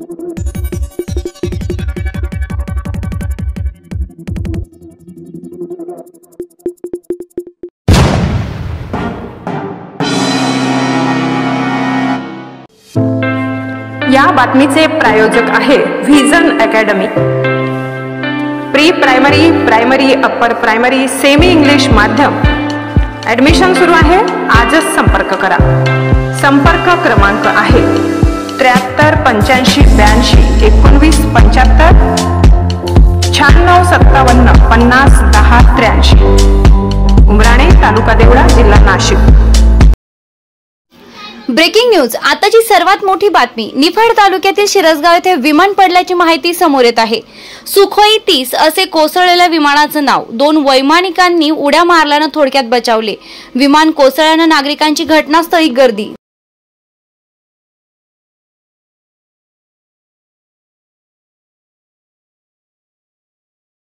या बातमीचे प्रायोजक आहे vision academy. Pre primary, primary, upper primary, semi English माध्यम ॲडमिशन सुरू आहे। आजच संपर्क करा। संपर्क क्रमांक आहे 73 85 82 19 75 96 57 50 10 83। उमराणे, तालुका देवळा, जिल्हा नाशिक। Breaking news. आताची सर्वात मोठी बातमी। निफाड तालुक्यातील शिरसगाव येथे विमान पडल्याची माहिती समोर येत आहे। सुखोई 30 असे कोसळलेल्या विमानाचं नाव 2 वैमानिकांनी उड्या मारल्यानं थोडक्यात बचावले। विमान कोसळल्यानं नागरिकांची घटनास्थळी गर्दी।